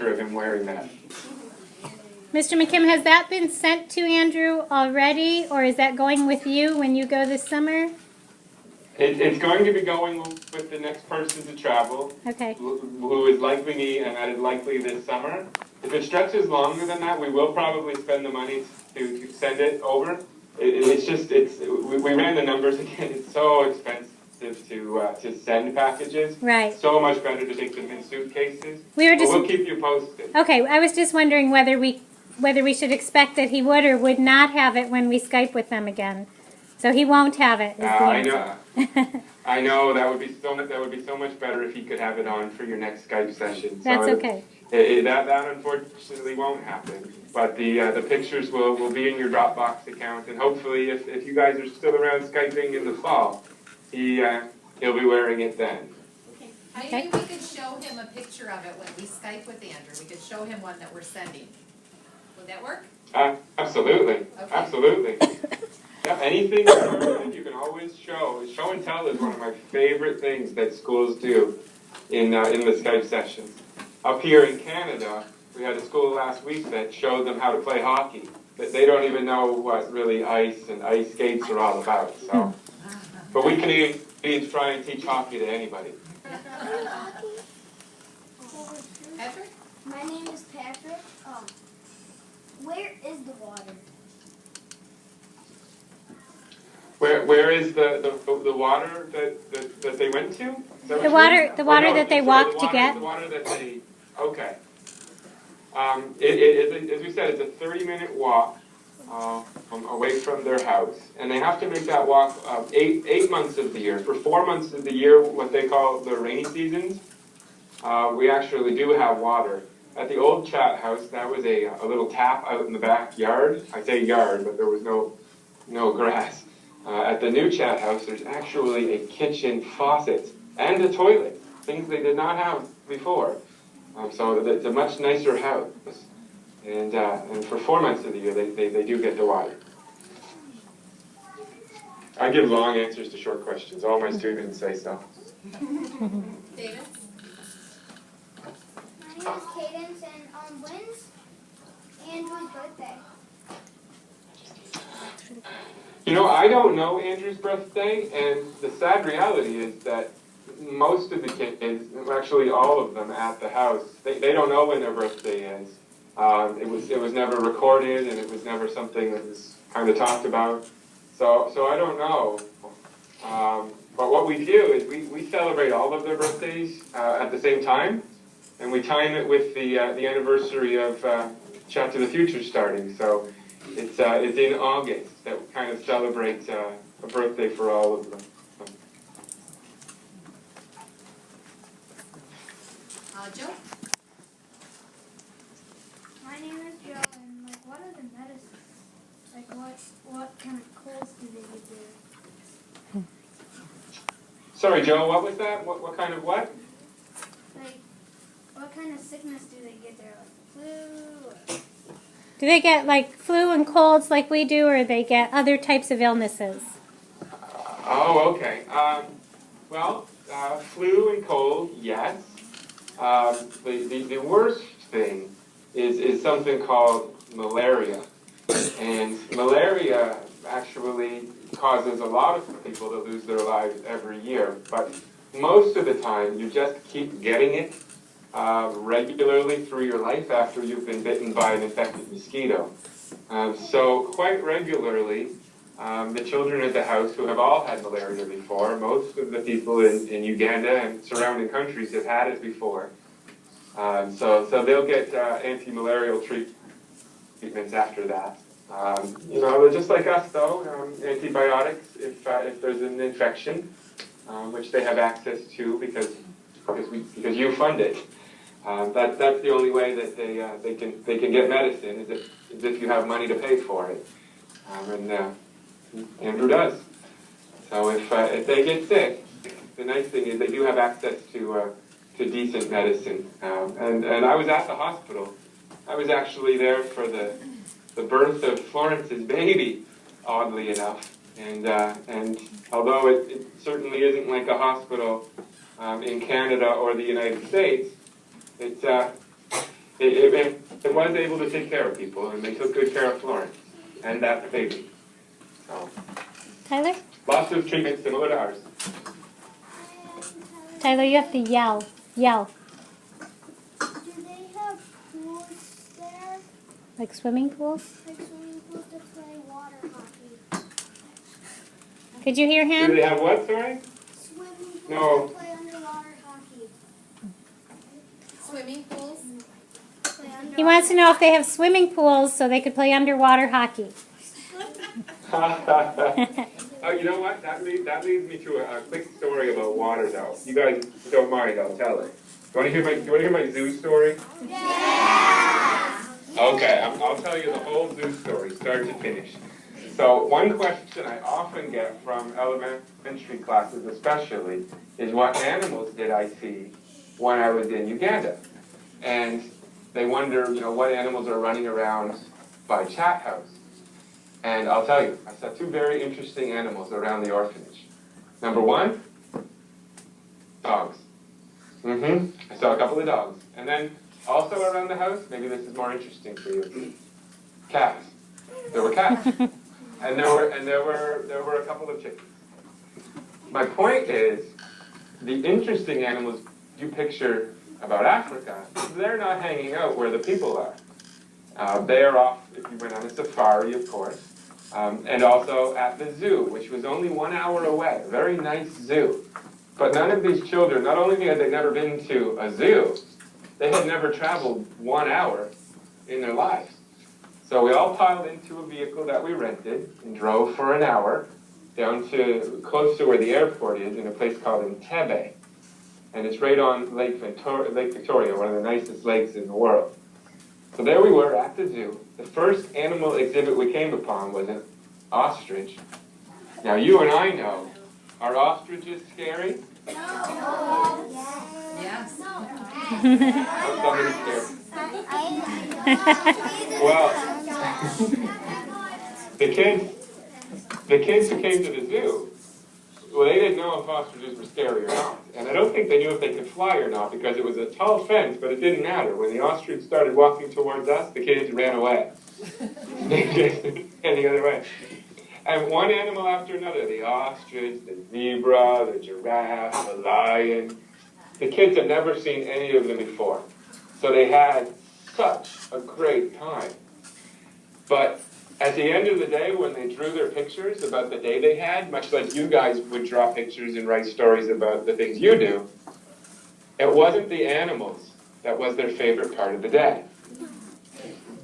picture of him wearing that. Mr. McKim, has that been sent to Andrew already, or is that going with you when you go this summer? It's going to be going with the next person to travel, Okay. who is likely me, and that is likely this summer. If it stretches longer than that, we will probably spend the money to send it over. We ran the numbers again. It's so expensive to send packages. Right. So much better to take them in suitcases. We'll keep you posted. Okay, I was just wondering whether we should expect that he would or would not have it when we Skype with them again. So he won't have it. Is the answer. I know that would be so much better if he could have it on for your next Skype session. That's okay. That unfortunately won't happen. But the pictures will be in your Dropbox account, and hopefully, if you guys are still around Skyping in the fall, he'll be wearing it then. Okay. Maybe we could show him a picture of it when we Skype with Andrew. We could show him one that we're sending. Would that work? Absolutely. Okay. Absolutely. Yeah, anything you can always show. Show and tell is one of my favorite things that schools do in the Skype sessions. Up here in Canada, we had a school last week that showed them how to play hockey. But they don't even know what really ice and ice skates are all about. So, but we Canadians try and teach hockey to anybody. Patrick? My name is Patrick. Where is the water? Where is the water that they went to? The water that they walked to get. The water that they. Okay. As we said, it's a 30-minute walk away from their house, and they have to make that walk 8 months of the year. For 4 months of the year, what they call the rainy seasons, we actually do have water. At the old chat house, that was a little tap out in the backyard. I say yard, but there was no grass. At the new chat house, there's actually a kitchen faucet and a toilet, things they did not have before. So it's a much nicer house. And for 4 months of the year, they do get the water. I give long answers to short questions. All my students say so. David? My name is Cadence, and when's Andrew's birthday? You know, I don't know Andrew's birthday, and the sad reality is that most of the kids, actually all of them at the house, they don't know when their birthday is. It was never recorded, and it was never something that was kind of talked about. So I don't know. But what we do is we celebrate all of their birthdays at the same time, and we time it with the anniversary of Chat to the Future starting. So it's in August that we kind of celebrate a birthday for all of them. Joe? My name is Joe, and what are the medicines? What kind of colds do they get there? Sorry, Joe, what was that? What kind of what? What kind of sickness do they get there? Flu? Do they get like flu and colds like we do, or they get other types of illnesses? Oh, okay. Flu and cold, yes. The worst thing is something called malaria. And malaria actually causes a lot of people to lose their lives every year. But most of the time, you just keep getting it regularly through your life after you've been bitten by an infected mosquito. So quite regularly, the children at the house who have all had malaria before, most of the people in Uganda and surrounding countries have had it before. So they'll get anti-malarial treatments after that. They're just like us though, antibiotics if there's an infection, which they have access to because you fund it. That's the only way that they can get medicine is if you have money to pay for it. And Andrew does. So if they get sick, the nice thing is they do have access to decent medicine. And I was at the hospital. I was actually there for the birth of Florence's baby, oddly enough. And although it certainly isn't like a hospital in Canada or the United States, it It was able to take care of people, and they took good care of Florence and that baby. So, Tyler? lots of treatment similar to ours. Tyler, you have to yell. Yell. Do they have pools there? Like swimming pools? Like swimming pools to play water hockey? Could you hear Do him? they have what, sorry? Swimming pools No. to play underwater hockey. Swimming pools? Play underwater. He wants to know if they have swimming pools so they could play underwater hockey. Oh, you know what? That leads me to a quick story about water, though. You guys don't mind, I'll tell it. Do you want to hear my zoo story? Yeah! Okay, I'll tell you the whole zoo story, start to finish. So one question I often get from elementary classes especially is what animals did I see when I was in Uganda? And they wonder, what animals are running around by Chat House. And I'll tell you, I saw two very interesting animals around the orphanage. Number one, dogs. I saw a couple of dogs. And then also around the house, maybe this is more interesting for you, cats. There were cats. And there were a couple of chickens. My point is, the interesting animals you picture about Africa, they're not hanging out where the people are. They are off, if you went on a safari, of course, and also at the zoo, which was only 1 hour away. A very nice zoo. But none of these children, not only had they never been to a zoo, they had never traveled 1 hour in their lives. So we all piled into a vehicle that we rented and drove for an hour down to close to where the airport is in a place called Entebbe. And it's right on Lake Victoria, one of the nicest lakes in the world. So there we were at the zoo. The first animal exhibit we came upon was an ostrich. Now you and I know, are ostriches scary? No. Yes. Oh, somebody's scared. Well, the kids who came to the zoo, well, they didn't know if ostriches were scary or not. And I don't think they knew if they could fly or not, because it was a tall fence, but it didn't matter. When the ostrich started walking towards us, the kids ran away. And the other way. And one animal after another, the ostrich, the zebra, the giraffe, the lion. The kids had never seen any of them before. So they had such a great time. But at the end of the day, when they drew their pictures about the day they had, much like you guys would draw pictures and write stories about the things you do, it wasn't the animals that was their favorite part of the day.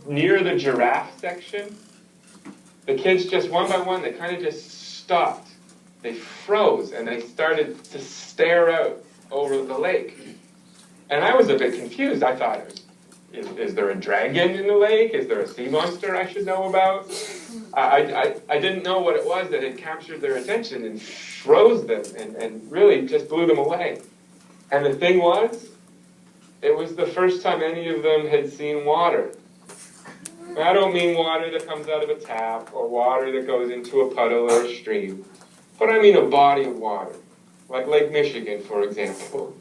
Near the giraffe section, the kids just one by one, they kind of just stopped. They froze and they started to stare out over the lake. And I was a bit confused. I thought, is there a dragon in the lake? Is there a sea monster I should know about? I didn't know what it was that had captured their attention and froze them and really just blew them away. And the thing was, it was the first time any of them had seen water. And I don't mean water that comes out of a tap or water that goes into a puddle or a stream, but I mean a body of water, like Lake Michigan, for example,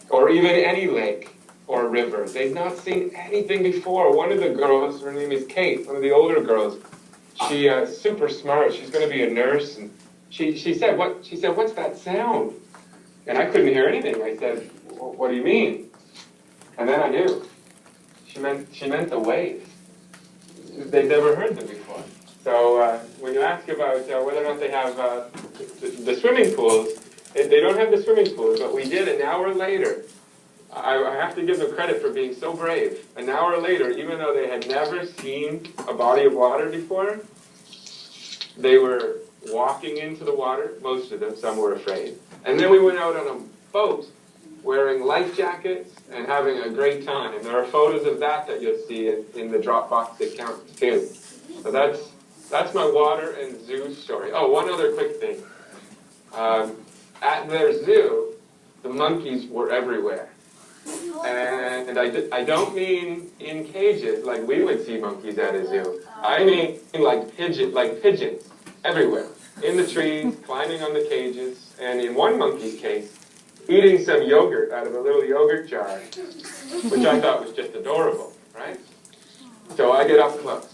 or even any lake or river. They'd not seen anything before. One of the girls, her name is Kate, one of the older girls, she's super smart. She's going to be a nurse, and she said, what's that sound? And I couldn't hear anything. I said, what do you mean? And then I knew. She meant the waves. They'd never heard them before. So when you ask about whether or not they have the swimming pools, they don't have the swimming pools, but we did an hour later. I have to give them credit for being so brave. An hour later, even though they had never seen a body of water before, they were walking into the water, most of them, some were afraid. And then we went out on a boat wearing life jackets and having a great time. And there are photos of that you'll see in the Dropbox account too. So that's my water and zoo story. Oh, one other quick thing. At their zoo, the monkeys were everywhere. And I don't mean in cages like we would see monkeys at a zoo. I mean like pigeons, everywhere. In the trees, climbing on the cages, and in one monkey's case, eating some yogurt out of a little yogurt jar, which I thought was just adorable. So I get up close.